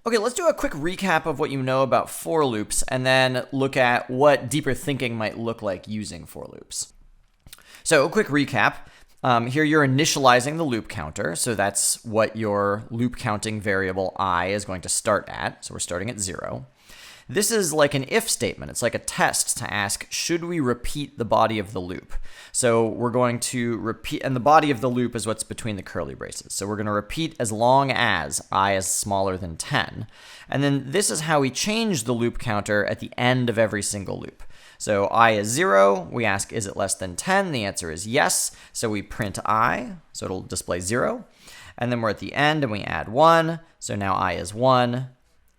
Okay, let's do a quick recap of what you know about for loops and then look at what deeper thinking might look like using for loops. So a quick recap. Here you're initializing the loop counter, so that's what your loop counting variable I is going to start at. So we're starting at 0. This is like an if statement. It's like a test to ask, should we repeat the body of the loop? So we're going to repeat, and the body of the loop is what's between the curly braces. So we're going to repeat as long as I is smaller than 10. And then this is how we change the loop counter at the end of every single loop. So I is 0, we ask, is it less than 10? The answer is yes, so we print I, so it'll display 0. And then we're at the end and we add 1, so now I is 1.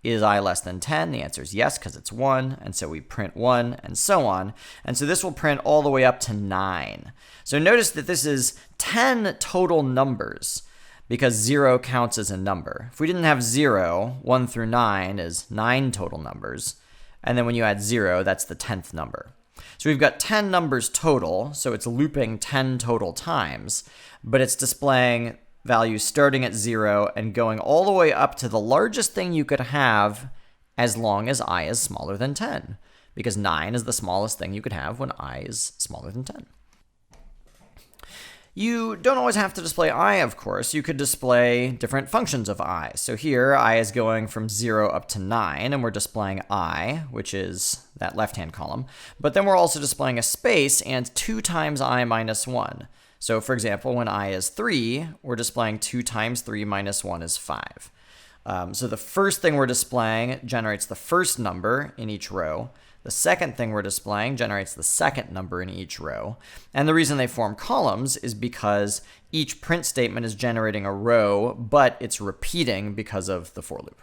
Is I less than 10? The answer is yes, because it's 1, and so we print 1, and so on. And so this will print all the way up to 9. So notice that this is 10 total numbers, because 0 counts as a number. If we didn't have 0, 1 through 9 is 9 total numbers. And then when you add 0, that's the 10th number. So we've got 10 numbers total, so it's looping 10 total times, but it's displaying values starting at 0 and going all the way up to the largest thing you could have as long as I is smaller than 10, because 9 is the smallest thing you could have when I is smaller than 10. You don't always have to display I, of course. You could display different functions of I. So here, I is going from 0 up to 9, and we're displaying I, which is that left-hand column. But then we're also displaying a space and 2 times I minus 1. So for example, when I is 3, we're displaying 2 times 3 minus 1 is 5. So the first thing we're displaying generates the first number in each row. The second thing we're displaying generates the second number in each row. And the reason they form columns is because each print statement is generating a row, but it's repeating because of the for loop.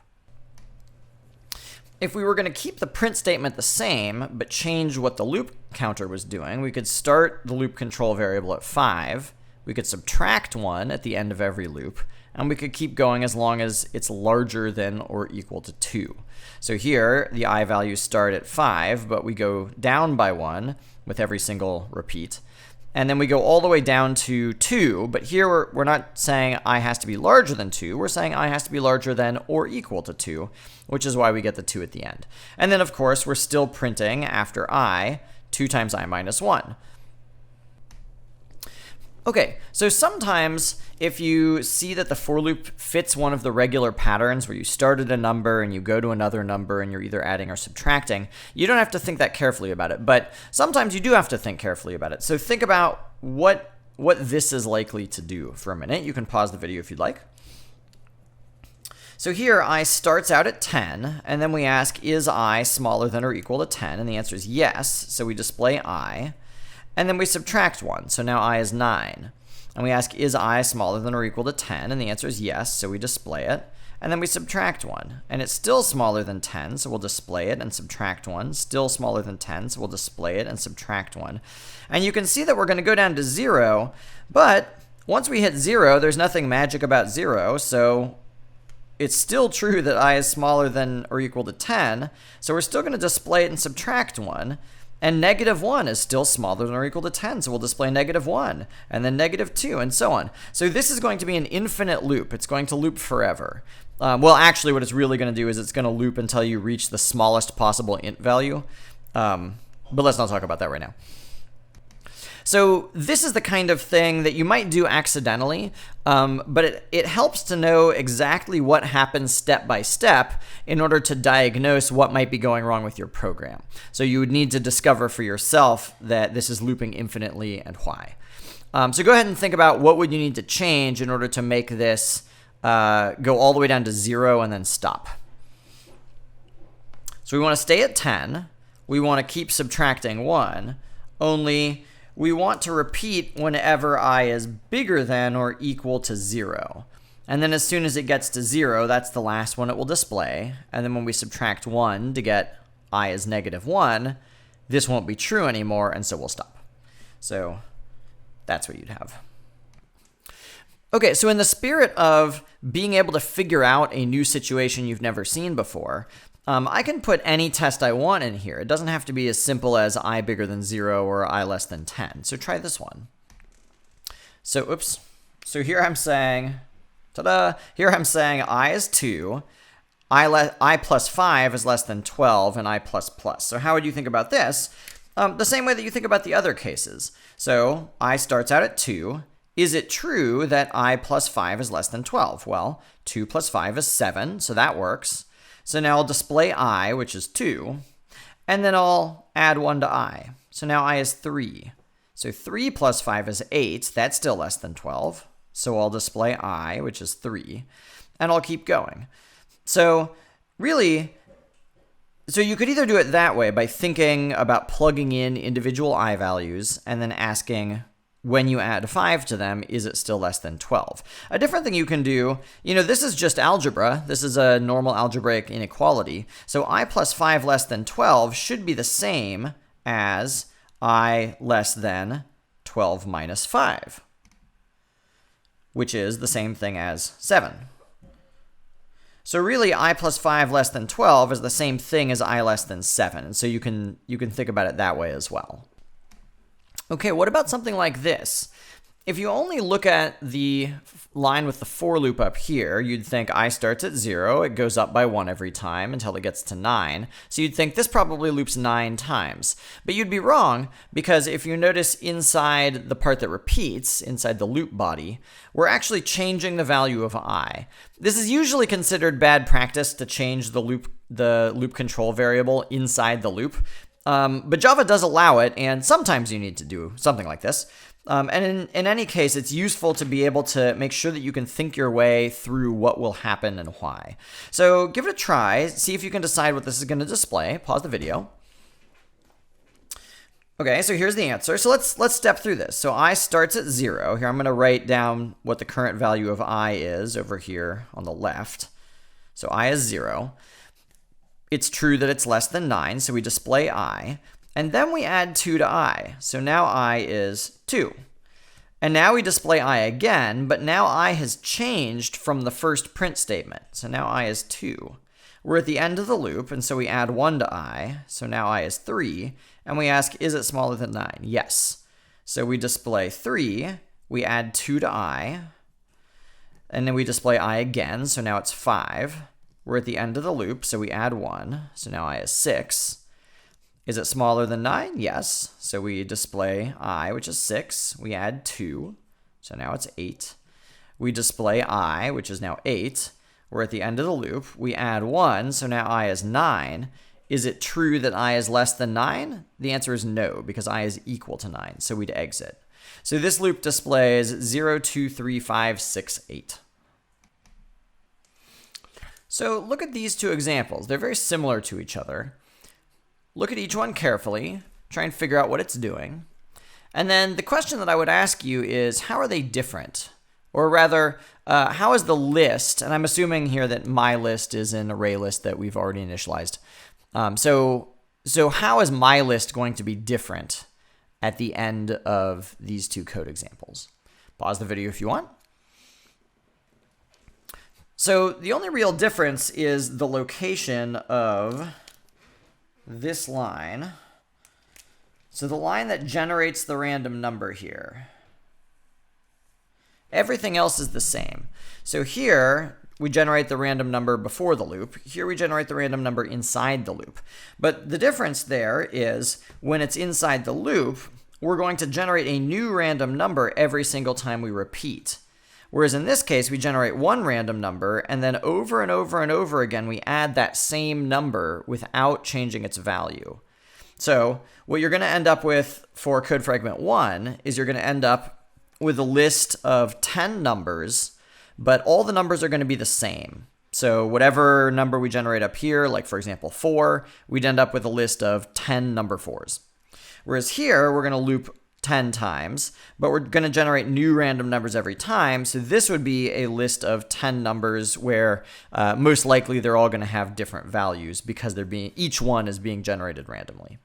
If we were going to keep the print statement the same, but change what the loop counter was doing, we could start the loop control variable at 5, we could subtract 1 at the end of every loop, and we could keep going as long as it's larger than or equal to 2. So here, the I values start at 5, but we go down by 1 with every single repeat. And then we go all the way down to 2, but here we're not saying I has to be larger than 2, we're saying I has to be larger than or equal to 2, which is why we get the 2 at the end. And then, of course, we're still printing after I, 2 times I minus 1. Okay, so sometimes if you see that the for loop fits one of the regular patterns where you start at a number and you go to another number and you're either adding or subtracting, you don't have to think that carefully about it, but sometimes you do have to think carefully about it. So think about what this is likely to do for a minute. You can pause the video if you'd like. So here I starts out at 10, and then we ask, is I smaller than or equal to 10? And the answer is yes, so we display I. And then we subtract 1, so now I is 9. And we ask, is I smaller than or equal to 10? And the answer is yes, so we display it. And then we subtract 1. And it's still smaller than 10, so we'll display it and subtract 1. Still smaller than 10, so we'll display it and subtract 1. And you can see that we're going to go down to 0, but once we hit 0, there's nothing magic about 0, so it's still true that I is smaller than or equal to 10, so we're still going to display it and subtract 1. And negative 1 is still smaller than or equal to 10, so we'll display negative 1, and then negative 2, and so on. So this is going to be an infinite loop. It's going to loop forever. Well, actually, what it's really going to do is it's going to loop until you reach the smallest possible int value. But let's not talk about that right now. So this is the kind of thing that you might do accidentally, but it helps to know exactly what happens step by step in order to diagnose what might be going wrong with your program. So you would need to discover for yourself that this is looping infinitely and why. So go ahead and think about what would you need to change in order to make this go all the way down to 0 and then stop. So we want to stay at 10. We want to keep subtracting 1, only we want to repeat whenever I is bigger than or equal to 0. And then as soon as it gets to 0, that's the last one it will display. And then when we subtract 1 to get I is negative 1, this won't be true anymore, and so we'll stop. So that's what you'd have. Okay, so in the spirit of being able to figure out a new situation you've never seen before, I can put any test I want in here. It doesn't have to be as simple as I bigger than 0 or I less than 10. So try this one. So here I'm saying, ta-da, here I'm saying I is 2, I plus 5 is less than 12 and I plus plus. So how would you think about this? The same way that you think about the other cases. So I starts out at 2. Is it true that I plus 5 is less than 12? Well, 2 plus 5 is 7, so that works. So now I'll display I, which is 2, and then I'll add 1 to I. So now I is 3. So 3 plus 5 is 8. That's still less than 12. So I'll display I, which is 3, and I'll keep going. So really, so you could either do it that way by thinking about plugging in individual I values and then asking, when you add 5 to them, is it still less than 12? A different thing you can do, this is just algebra. This is a normal algebraic inequality. So I plus 5 less than 12 should be the same as I less than 12 minus 5, which is the same thing as 7. So really, I plus 5 less than 12 is the same thing as I less than 7. So you can think about it that way as well. Okay, what about something like this? If you only look at the line with the for loop up here, you'd think I starts at 0, it goes up by 1 every time until it gets to 9. So you'd think this probably loops 9 times. But you'd be wrong, because if you notice inside the part that repeats, inside the loop body, we're actually changing the value of I. This is usually considered bad practice to change the loop control variable inside the loop. But Java does allow it, and sometimes you need to do something like this. And in any case, it's useful to be able to make sure that you can think your way through what will happen and why. So give it a try, see if you can decide what this is going to display. Pause the video. Okay, so here's the answer. So let's step through this. So I starts at 0. Here I'm going to write down what the current value of I is over here on the left. So I is 0. It's true that it's less than 9, so we display I. And then we add 2 to I. So now I is 2. And now we display I again, but now I has changed from the first print statement. So now I is 2. We're at the end of the loop, and so we add 1 to I. So now I is 3. And we ask, is it smaller than 9? Yes. So we display 3. We add 2 to I. And then we display I again, so now it's 5. We're at the end of the loop, so we add 1. So now I is 6. Is it smaller than 9? Yes. So we display I, which is 6. We add 2. So now it's 8. We display I, which is now 8. We're at the end of the loop. We add 1. So now I is 9. Is it true that I is less than 9? The answer is no, because I is equal to 9. So we'd exit. So this loop displays 0, 2, 3, 5, 6, 8. So look at these two examples. They're very similar to each other. Look at each one carefully, try and figure out what it's doing. And then the question that I would ask you is, how are they different? Or rather, how is the list, and I'm assuming here that my list is an array list that we've already initialized. So how is my list going to be different at the end of these two code examples? Pause the video if you want. So the only real difference is the location of this line. So the line that generates the random number here. Everything else is the same. So here we generate the random number before the loop. Here we generate the random number inside the loop. But the difference there is when it's inside the loop, we're going to generate a new random number every single time we repeat. Whereas in this case, we generate one random number, and then over and over and over again, we add that same number without changing its value. So what you're going to end up with for code fragment 1 is you're going to end up with a list of 10 numbers, but all the numbers are going to be the same. So whatever number we generate up here, like for example 4, we'd end up with a list of 10 number 4s. Whereas here, we're going to loop 10 times, but we're going to generate new random numbers every time. So this would be a list of 10 numbers where most likely they're all going to have different values because each one is being generated randomly.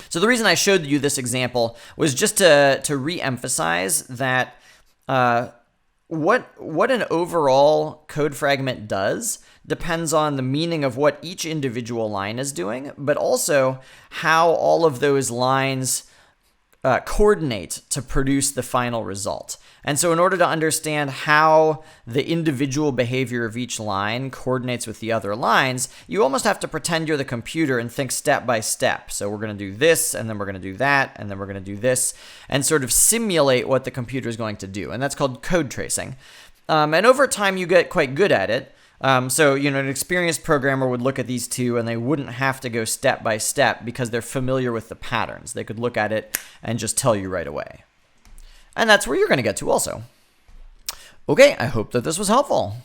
So the reason I showed you this example was just to re-emphasize that what an overall code fragment does depends on the meaning of what each individual line is doing, but also how all of those lines coordinate to produce the final result. And so in order to understand how the individual behavior of each line coordinates with the other lines, you almost have to pretend you're the computer and think step by step. So we're going to do this, and then we're going to do that, and then we're going to do this, and sort of simulate what the computer is going to do. And that's called code tracing. And over time, you get quite good at it. So, an experienced programmer would look at these two and they wouldn't have to go step by step because they're familiar with the patterns. They could look at it and just tell you right away. And that's where you're going to get to also. Okay, I hope that this was helpful.